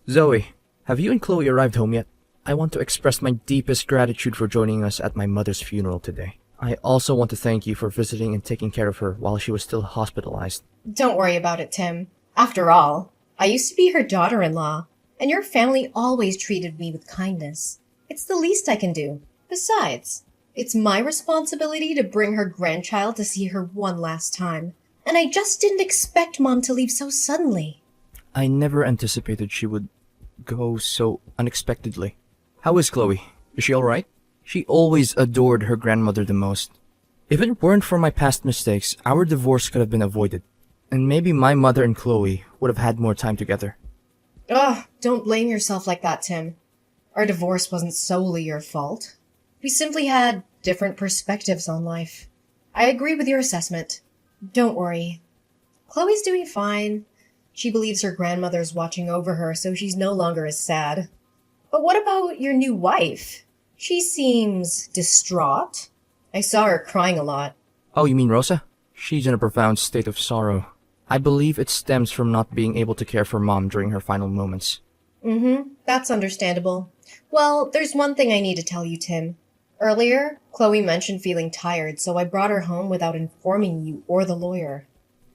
Zoe, have you and Chloe arrived home yet? I want to express my deepest gratitude for joining us at my mother's funeral today. I also want to thank you for visiting and taking care of her while she was still hospitalized. Don't worry about it, Tim. After all, I used to be her daughter-in-law, and your family always treated me with kindness. It's the least I can do. Besides, it's my responsibility to bring her grandchild to see her one last time, and I just didn't expect Mom to leave so suddenly. I never anticipated she would go so unexpectedly. How is Chloe? Is she alright? She always adored her grandmother the most. If it weren't for my past mistakes, our divorce could have been avoided. And maybe my mother and Chloe would have had more time together. Ugh, don't blame yourself like that, Tim. Our divorce wasn't solely your fault. We simply had different perspectives on life. I agree with your assessment. Don't worry. Chloe's doing fine. She believes her grandmother's watching over her, so she's no longer as sad. But what about your new wife? She seems distraught. I saw her crying a lot. Oh, you mean Rosa? She's in a profound state of sorrow. I believe it stems from not being able to care for Mom during her final moments. That's understandable. Well, there's one thing I need to tell you, Tim. Earlier, Chloe mentioned feeling tired, so I brought her home without informing you or the lawyer.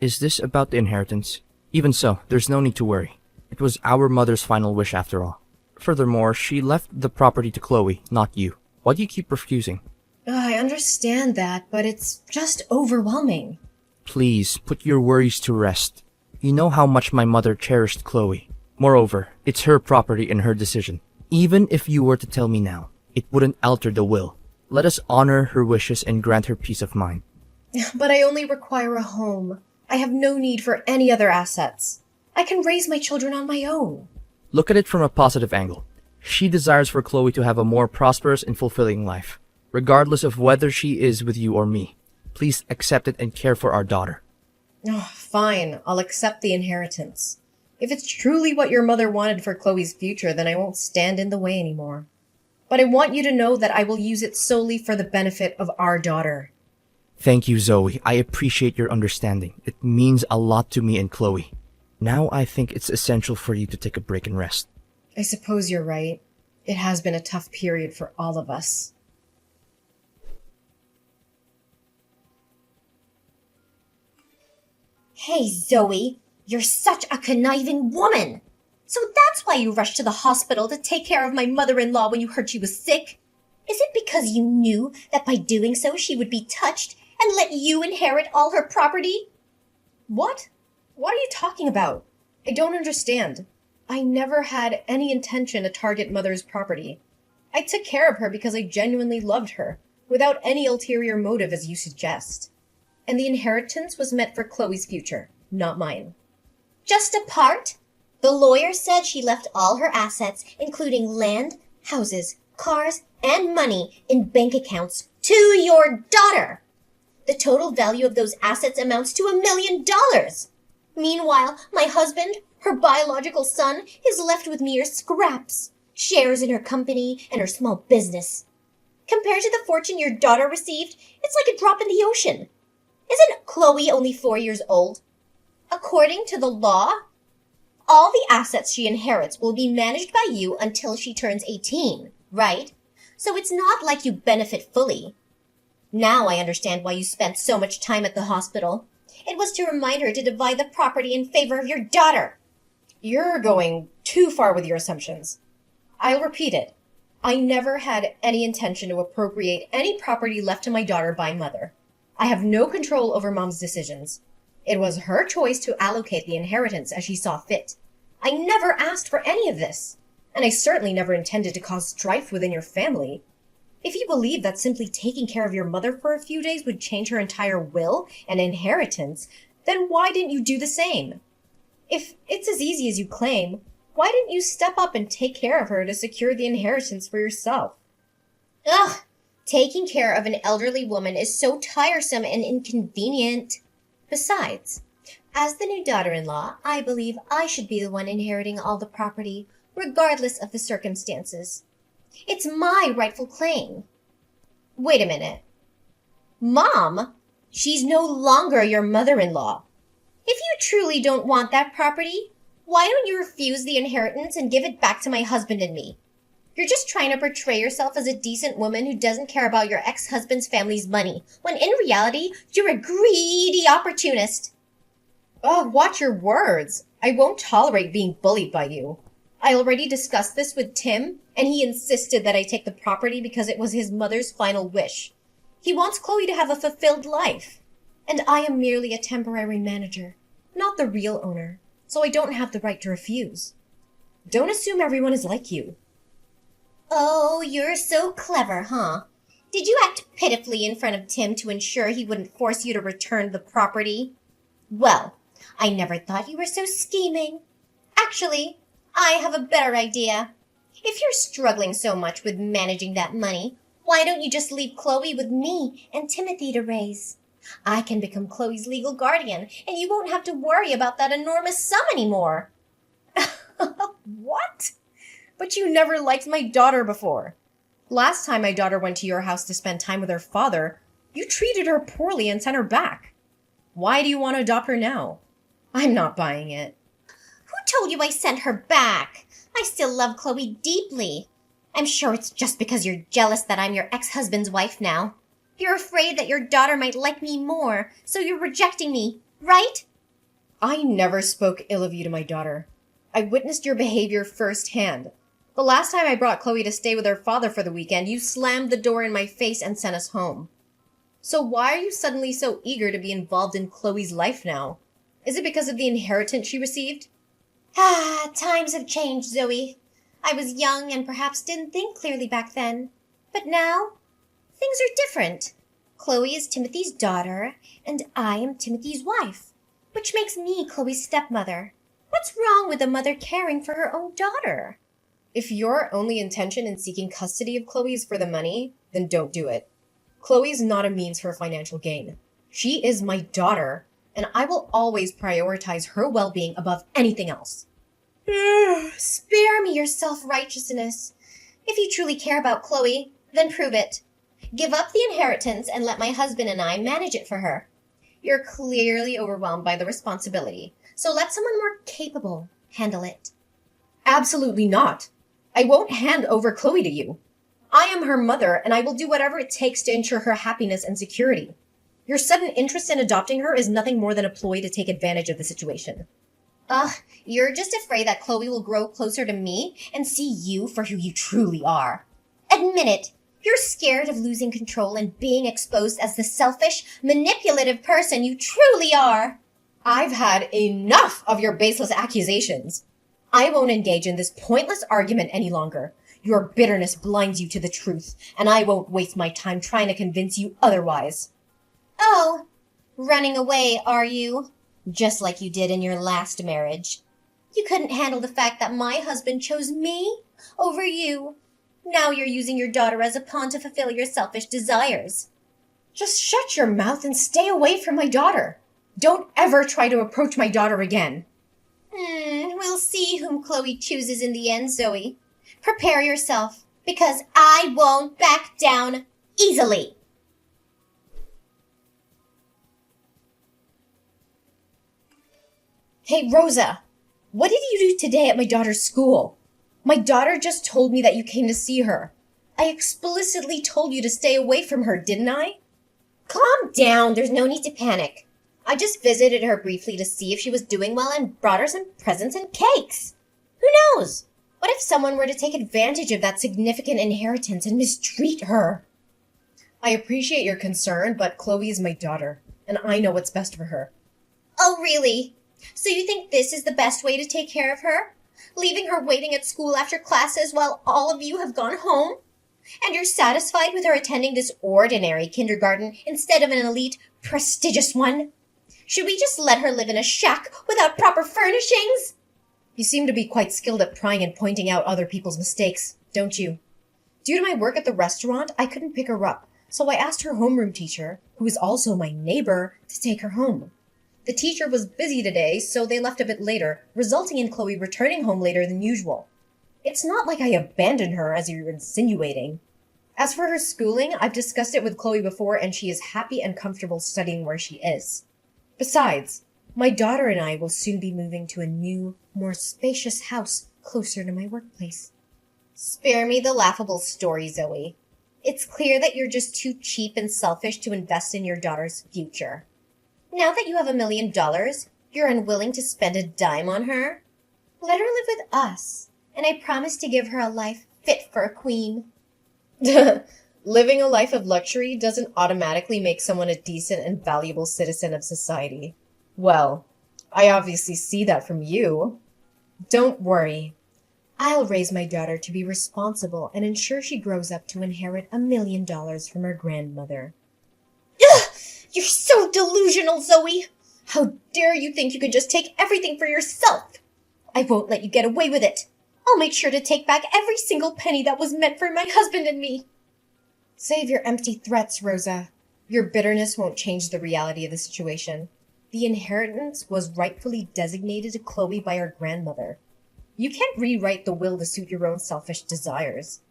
Is this about the inheritance? Even so, there's no need to worry. It was our mother's final wish after all. Furthermore, she left the property to Chloe, not you. Why do you keep refusing? I understand that, but it's just overwhelming. Please, put your worries to rest. You know how much my mother cherished Chloe. Moreover, it's her property and her decision. Even if you were to tell me now, it wouldn't alter the will. Let us honor her wishes and grant her peace of mind. But I only require a home. I have no need for any other assets. I can raise my children on my own. Look at it from a positive angle. She desires for Chloe to have a more prosperous and fulfilling life, regardless of whether she is with you or me. Please accept it and care for our daughter. Oh, fine, I'll accept the inheritance. If it's truly what your mother wanted for Chloe's future, then I won't stand in the way anymore. But I want you to know that I will use it solely for the benefit of our daughter. Thank you, Zoe. I appreciate your understanding. It means a lot to me and Chloe. Now I think it's essential for you to take a break and rest. I suppose you're right. It has been a tough period for all of us. Hey, Zoe, you're such a conniving woman. So that's why you rushed to the hospital to take care of my mother-in-law when you heard she was sick? Is it because you knew that by doing so she would be touched and let you inherit all her property? What? What are you talking about? I don't understand. I never had any intention to target Mother's property. I took care of her because I genuinely loved her, without any ulterior motive as you suggest. And the inheritance was meant for Chloe's future, not mine. Just a part? The lawyer said she left all her assets, including land, houses, cars, and money in bank accounts to your daughter. The total value of those assets amounts to $1,000,000. Meanwhile, my husband, her biological son, is left with mere scraps, shares in her company and her small business. Compared to the fortune your daughter received, it's like a drop in the ocean. Isn't Chloe only 4 years old? According to the law, all the assets she inherits will be managed by you until she turns 18, right? So it's not like you benefit fully. Now I understand why you spent so much time at the hospital. It was to remind her to divide the property in favor of your daughter. You're going too far with your assumptions. I'll repeat it. I never had any intention to appropriate any property left to my daughter by Mother. I have no control over Mom's decisions. It was her choice to allocate the inheritance as she saw fit. I never asked for any of this, and I certainly never intended to cause strife within your family. If you believe that simply taking care of your mother for a few days would change her entire will and inheritance, then why didn't you do the same? If it's as easy as you claim, why didn't you step up and take care of her to secure the inheritance for yourself? Ugh! Taking care of an elderly woman is so tiresome and inconvenient. Besides, as the new daughter-in-law, I believe I should be the one inheriting all the property, regardless of the circumstances. It's my rightful claim. Wait a minute. Mom, she's no longer your mother-in-law. If you truly don't want that property, Why don't you refuse the inheritance and give it back to my husband and me? You're just trying to portray yourself as a decent woman who doesn't care about your ex-husband's family's money, when in reality, you're a greedy opportunist. Oh, watch your words. I won't tolerate being bullied by you. I already discussed this with Tim, and he insisted that I take the property because it was his mother's final wish. He wants Chloe to have a fulfilled life. And I am merely a temporary manager, not the real owner, so I don't have the right to refuse. Don't assume everyone is like you. Oh, you're so clever, huh? Did you act pitifully in front of Tim to ensure he wouldn't force you to return the property? Well, I never thought you were so scheming. Actually, I have a better idea. If you're struggling so much with managing that money, why don't you just leave Chloe with me and Timothy to raise? I can become Chloe's legal guardian, and you won't have to worry about that enormous sum anymore. What? But you never liked my daughter before. Last time my daughter went to your house to spend time with her father, you treated her poorly and sent her back. Why do you want to adopt her now? I'm not buying it. Who told you I sent her back? I still love Chloe deeply. I'm sure it's just because you're jealous that I'm your ex-husband's wife now. You're afraid that your daughter might like me more, so you're rejecting me, right? I never spoke ill of you to my daughter. I witnessed your behavior firsthand. The last time I brought Chloe to stay with her father for the weekend, you slammed the door in my face and sent us home. So why are you suddenly so eager to be involved in Chloe's life now? Is it because of the inheritance she received? Times have changed, Zoe. I was young and perhaps didn't think clearly back then. But now, things are different. Chloe is Timothy's daughter, and I am Timothy's wife, which makes me Chloe's stepmother. What's wrong with a mother caring for her own daughter? If your only intention in seeking custody of Chloe is for the money, then don't do it. Chloe is not a means for financial gain. She is my daughter, and I will always prioritize her well-being above anything else. Spare me your self-righteousness. If you truly care about Chloe, then prove it. Give up the inheritance and let my husband and I manage it for her. You're clearly overwhelmed by the responsibility, So let someone more capable handle it. Absolutely not. I won't hand over Chloe to you. I am her mother, and I will do whatever it takes to ensure her happiness and security. Your sudden interest in adopting her is nothing more than a ploy to take advantage of the situation. You're just afraid that Chloe will grow closer to me and see you for who you truly are. Admit it. You're scared of losing control and being exposed as the selfish, manipulative person you truly are. I've had enough of your baseless accusations. I won't engage in this pointless argument any longer. Your bitterness blinds you to the truth, and I won't waste my time trying to convince you otherwise. Oh, running away, are you? Just like you did in your last marriage. You couldn't handle the fact that my husband chose me over you. Now you're using your daughter as a pawn to fulfill your selfish desires. Just shut your mouth and stay away from my daughter. Don't ever try to approach my daughter again. We'll see whom Chloe chooses in the end, Zoe. Prepare yourself, because I won't back down easily. Hey, Rosa, what did you do today at my daughter's school? My daughter just told me that you came to see her. I explicitly told you to stay away from her, didn't I? Calm down, there's no need to panic. I just visited her briefly to see if she was doing well and brought her some presents and cakes. Who knows? What if someone were to take advantage of that significant inheritance and mistreat her? I appreciate your concern, but Chloe is my daughter, and I know what's best for her. Oh, really? So you think this is the best way to take care of her? Leaving her waiting at school after classes while all of you have gone home? And you're satisfied with her attending this ordinary kindergarten instead of an elite, prestigious one? Should we just let her live in a shack without proper furnishings? You seem to be quite skilled at prying and pointing out other people's mistakes, don't you? Due to my work at the restaurant, I couldn't pick her up, so I asked her homeroom teacher, who is also my neighbor, to take her home. The teacher was busy today, so they left a bit later, resulting in Chloe returning home later than usual. It's not like I abandoned her, as you're insinuating. As for her schooling, I've discussed it with Chloe before, and she is happy and comfortable studying where she is. Besides, my daughter and I will soon be moving to a new, more spacious house closer to my workplace. Spare me the laughable story, Zoe. It's clear that you're just too cheap and selfish to invest in your daughter's future. Now that you have $1 million, you're unwilling to spend a dime on her? Let her live with us, and I promise to give her a life fit for a queen. Living a life of luxury doesn't automatically make someone a decent and valuable citizen of society. Well, I obviously see that from you. Don't worry. I'll raise my daughter to be responsible and ensure she grows up to inherit $1 million from her grandmother. Ugh! You're so delusional, Zoe! How dare you think you can just take everything for yourself? I won't let you get away with it. I'll make sure to take back every single penny that was meant for my husband and me. Save your empty threats, Rosa. Your bitterness won't change the reality of the situation. The inheritance was rightfully designated to Chloe by her grandmother. You can't rewrite the will to suit your own selfish desires.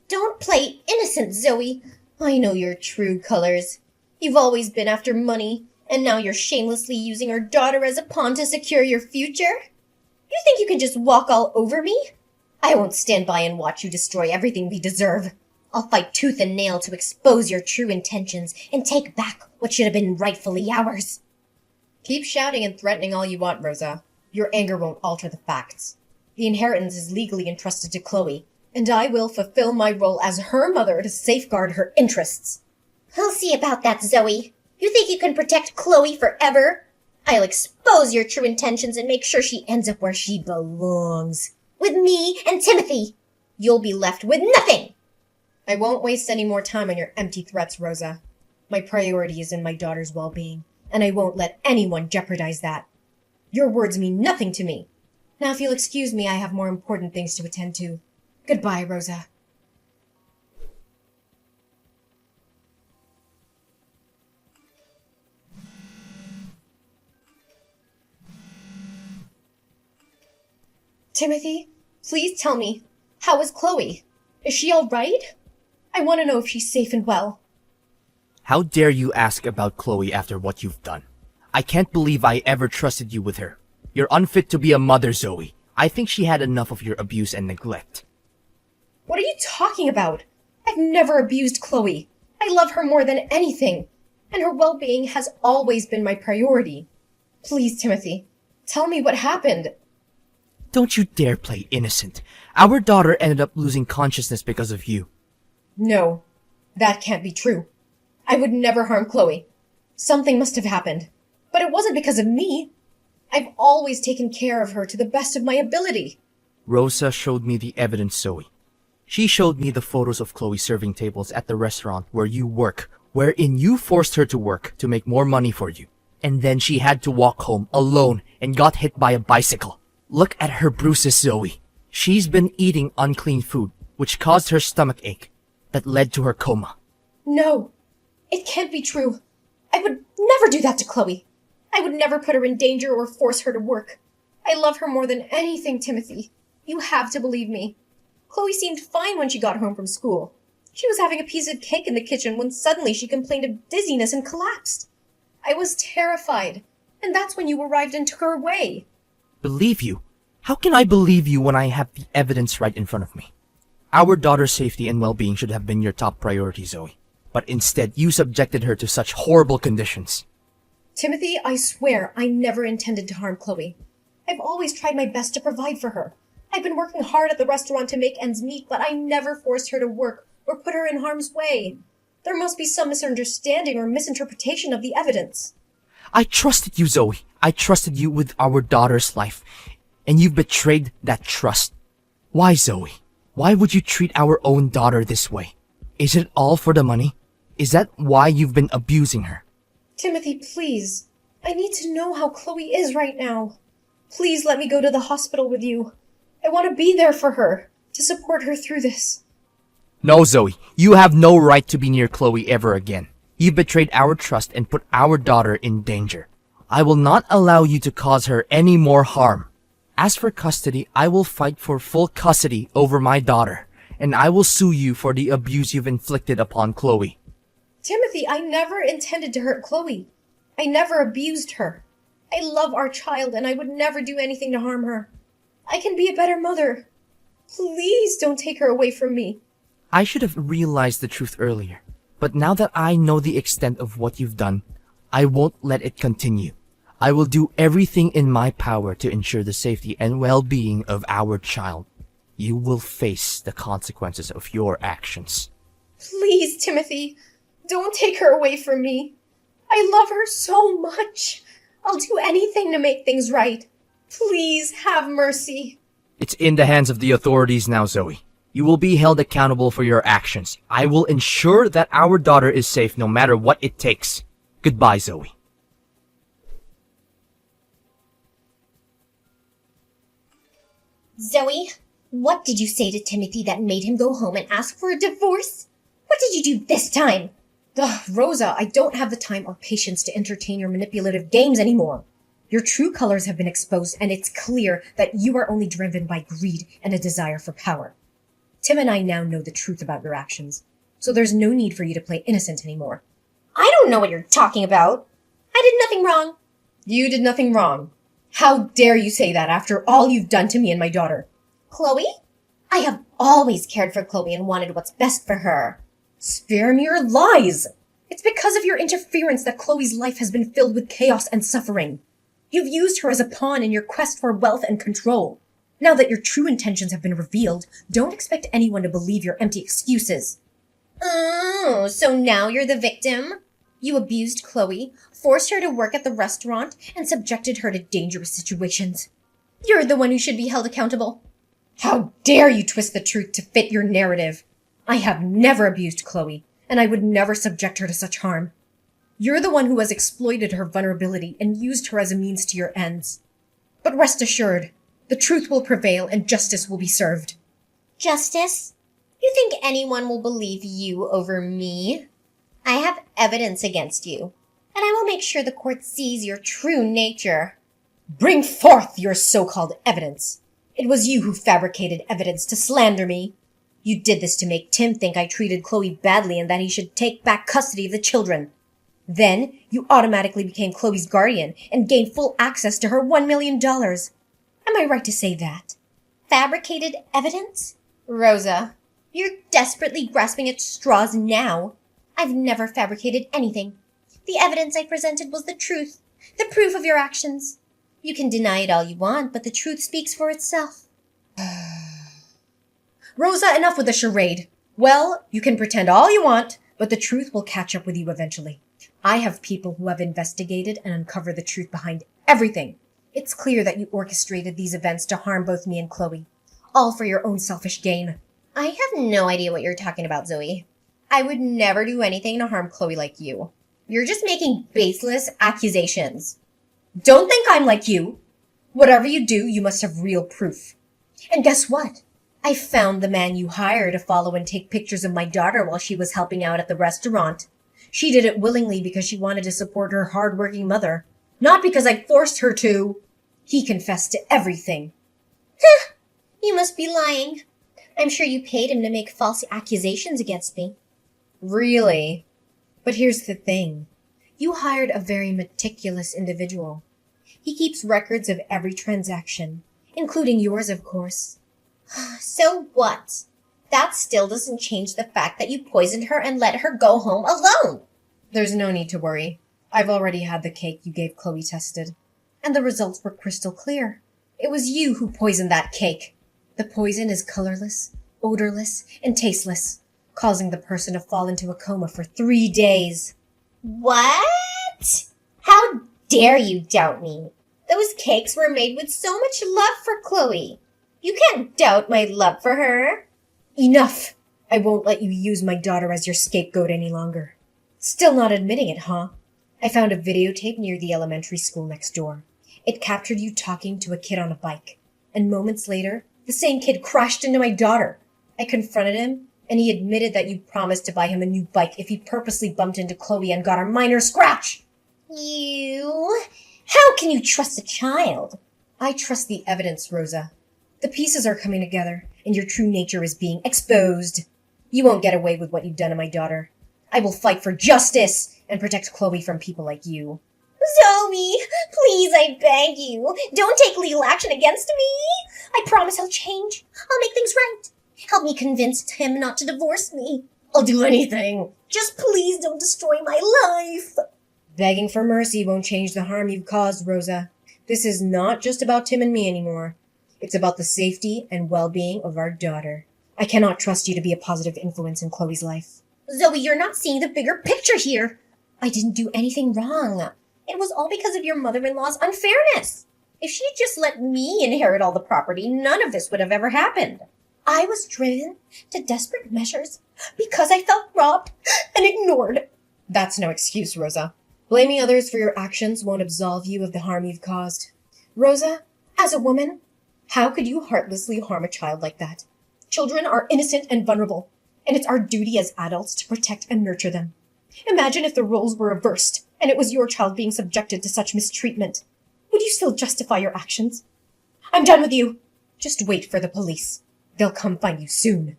Don't play innocent, Zoe. I know your true colors. You've always been after money, and now you're shamelessly using our daughter as a pawn to secure your future? You think you can just walk all over me? I won't stand by and watch you destroy everything we deserve. I'll fight tooth and nail to expose your true intentions and take back what should have been rightfully ours. Keep shouting and threatening all you want, Rosa. Your anger won't alter the facts. The inheritance is legally entrusted to Chloe, and I will fulfill my role as her mother to safeguard her interests. I'll see about that, Zoe. You think you can protect Chloe forever? I'll expose your true intentions and make sure she ends up where she belongs. With me and Timothy. You'll be left with nothing. I won't waste any more time on your empty threats, Rosa. My priority is in my daughter's well-being, and I won't let anyone jeopardize that. Your words mean nothing to me. Now, if you'll excuse me, I have more important things to attend to. Goodbye, Rosa. Timothy, please tell me, how is Chloe? Is she all right? I want to know if she's safe and well. How dare you ask about Chloe after what you've done? I can't believe I ever trusted you with her. You're unfit to be a mother, Zoe. I think she had enough of your abuse and neglect. What are you talking about? I've never abused Chloe. I love her more than anything, and her well-being has always been my priority. Please, Timothy, tell me what happened. Don't you dare play innocent. Our daughter ended up losing consciousness because of you. No, that can't be true. I would never harm Chloe. Something must have happened, but it wasn't because of me. I've always taken care of her to the best of my ability. Rosa showed me the evidence, Zoe. She showed me the photos of Chloe serving tables at the restaurant where you work, wherein you forced her to work to make more money for you. And then she had to walk home alone and got hit by a bicycle. Look at her bruises, Zoe. She's been eating unclean food, which caused her stomach ache, that led to her coma. No, it can't be true. I would never do that to Chloe. I would never put her in danger or force her to work. I love her more than anything, Timothy. You have to believe me. Chloe seemed fine when she got home from school. She was having a piece of cake in the kitchen when suddenly she complained of dizziness and collapsed. I was terrified, and that's when you arrived and took her away. Believe you? How can I believe you when I have the evidence right in front of me? Our daughter's safety and well-being should have been your top priority, Zoe. But instead, you subjected her to such horrible conditions. Timothy, I swear I never intended to harm Chloe. I've always tried my best to provide for her. I've been working hard at the restaurant to make ends meet, but I never forced her to work or put her in harm's way. There must be some misunderstanding or misinterpretation of the evidence. I trusted you, Zoe. I trusted you with our daughter's life. And you've betrayed that trust. Why, Zoe? Why would you treat our own daughter this way? Is it all for the money? Is that why you've been abusing her? Timothy, please. I need to know how Chloe is right now. Please let me go to the hospital with you. I want to be there for her, to support her through this. No, Zoe. You have no right to be near Chloe ever again. You betrayed our trust and put our daughter in danger. I will not allow you to cause her any more harm. As for custody, I will fight for full custody over my daughter, and I will sue you for the abuse you've inflicted upon Chloe. Timothy, I never intended to hurt Chloe. I never abused her. I love our child, and I would never do anything to harm her. I can be a better mother. Please don't take her away from me. I should have realized the truth earlier, but now that I know the extent of what you've done, I won't let it continue. I will do everything in my power to ensure the safety and well-being of our child. You will face the consequences of your actions. Please, Timothy, don't take her away from me. I love her so much. I'll do anything to make things right. Please have mercy. It's in the hands of the authorities now, Zoe. You will be held accountable for your actions. I will ensure that our daughter is safe no matter what it takes. Goodbye, Zoe. Zoe, what did you say to Timothy that made him go home and ask for a divorce? What did you do this time? Ugh, Rosa, I don't have the time or patience to entertain your manipulative games anymore. Your true colors have been exposed, and it's clear that you are only driven by greed and a desire for power. Tim and I now know the truth about your actions, so there's no need for you to play innocent anymore. I don't know what you're talking about. I did nothing wrong. You did nothing wrong. How dare you say that after all you've done to me and my daughter? Chloe? I have always cared for Chloe and wanted what's best for her. Spare me your lies! It's because of your interference that Chloe's life has been filled with chaos and suffering. You've used her as a pawn in your quest for wealth and control. Now that your true intentions have been revealed, don't expect anyone to believe your empty excuses. Oh, so now you're the victim? You abused Chloe, forced her to work at the restaurant, and subjected her to dangerous situations. You're the one who should be held accountable. How dare you twist the truth to fit your narrative? I have never abused Chloe, and I would never subject her to such harm. You're the one who has exploited her vulnerability and used her as a means to your ends. But rest assured, the truth will prevail and justice will be served. Justice? You think anyone will believe you over me? I have evidence against you, and I will make sure the court sees your true nature. Bring forth your so-called evidence. It was you who fabricated evidence to slander me. You did this to make Tim think I treated Chloe badly and that he should take back custody of the children. Then you automatically became Chloe's guardian and gained full access to her $1 million. Am I right to say that? Fabricated evidence? Rosa, you're desperately grasping at straws now. I've never fabricated anything. The evidence I presented was the truth, the proof of your actions. You can deny it all you want, but the truth speaks for itself. Rosa, enough with the charade. Well, you can pretend all you want, but the truth will catch up with you eventually. I have people who have investigated and uncovered the truth behind everything. It's clear that you orchestrated these events to harm both me and Chloe, all for your own selfish gain. I have no idea what you're talking about, Zoe. I would never do anything to harm Chloe like you. You're just making baseless accusations. Don't think I'm like you. Whatever you do, you must have real proof. And guess what? I found the man you hired to follow and take pictures of my daughter while she was helping out at the restaurant. She did it willingly because she wanted to support her hard-working mother, not because I forced her to. He confessed to everything. You must be lying. I'm sure you paid him to make false accusations against me. Really? But here's the thing. You hired a very meticulous individual. He keeps records of every transaction, including yours, of course. So what? That still doesn't change the fact that you poisoned her and let her go home alone. There's no need to worry. I've already had the cake you gave Chloe tested, and the results were crystal clear. It was you who poisoned that cake. The poison is colorless, odorless, and tasteless, causing the person to fall into a coma for 3 days. What? How dare you doubt me? Those cakes were made with so much love for Chloe. You can't doubt my love for her. Enough! I won't let you use my daughter as your scapegoat any longer. Still not admitting it, huh? I found a videotape near the elementary school next door. It captured you talking to a kid on a bike. And moments later, the same kid crashed into my daughter. I confronted him, and he admitted that you promised to buy him a new bike if he purposely bumped into Chloe and got a minor scratch. You? How can you trust a child? I trust the evidence, Rosa. The pieces are coming together, and your true nature is being exposed. You won't get away with what you've done to my daughter. I will fight for justice and protect Chloe from people like you. Zoe, please, I beg you, don't take legal action against me. I promise I'll change. I'll make things right. Help me convince Tim not to divorce me. I'll do anything. Just please don't destroy my life. Begging for mercy won't change the harm you've caused, Rosa. This is not just about Tim and me anymore. It's about the safety and well-being of our daughter. I cannot trust you to be a positive influence in Chloe's life. Zoe, you're not seeing the bigger picture here. I didn't do anything wrong. It was all because of your mother-in-law's unfairness. If she had just let me inherit all the property, none of this would have ever happened. I was driven to desperate measures because I felt robbed and ignored. That's no excuse, Rosa. Blaming others for your actions won't absolve you of the harm you've caused. Rosa, as a woman, how could you heartlessly harm a child like that? Children are innocent and vulnerable, and it's our duty as adults to protect and nurture them. Imagine if the roles were reversed and it was your child being subjected to such mistreatment. Would you still justify your actions? I'm done with you. Just wait for the police. They'll come find you soon.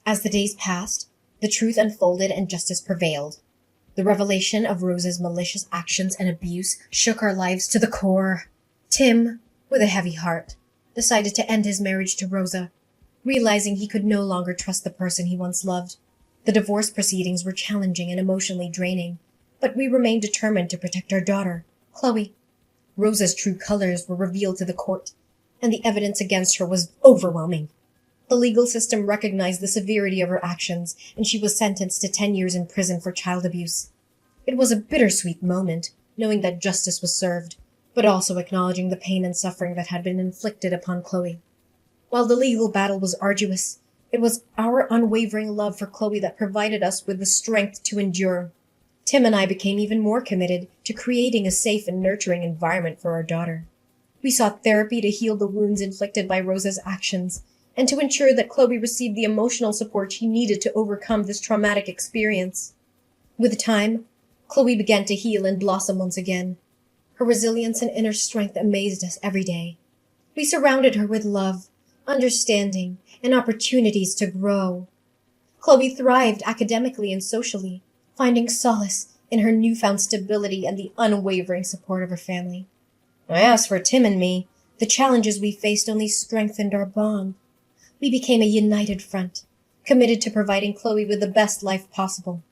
As the days passed, the truth unfolded and justice prevailed. The revelation of Rosa's malicious actions and abuse shook our lives to the core. Tim, with a heavy heart, decided to end his marriage to Rosa, realizing he could no longer trust the person he once loved. The divorce proceedings were challenging and emotionally draining, but we remained determined to protect our daughter, Chloe. Rosa's true colors were revealed to the court, and the evidence against her was overwhelming. The legal system recognized the severity of her actions, and she was sentenced to 10 years in prison for child abuse. It was a bittersweet moment, knowing that justice was served, but also acknowledging the pain and suffering that had been inflicted upon Chloe. While the legal battle was arduous, it was our unwavering love for Chloe that provided us with the strength to endure. Tim and I became even more committed to creating a safe and nurturing environment for our daughter. We sought therapy to heal the wounds inflicted by Rosa's actions, and to ensure that Chloe received the emotional support she needed to overcome this traumatic experience. With time, Chloe began to heal and blossom once again. Her resilience and inner strength amazed us every day. We surrounded her with love, understanding, and opportunities to grow. Chloe thrived academically and socially, finding solace in her newfound stability and the unwavering support of her family. As for Tim and me, the challenges we faced only strengthened our bond. We became a united front, committed to providing Chloe with the best life possible.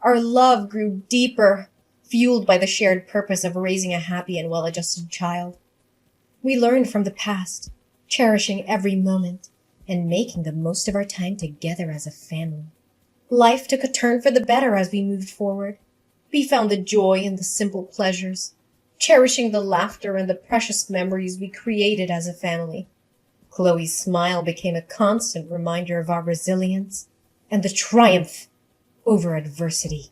Our love grew deeper, fueled by the shared purpose of raising a happy and well-adjusted child. We learned from the past, cherishing every moment and making the most of our time together as a family. Life took a turn for the better as we moved forward. We found the joy in the simple pleasures, cherishing the laughter and the precious memories we created as a family. Chloe's smile became a constant reminder of our resilience and the triumph over adversity.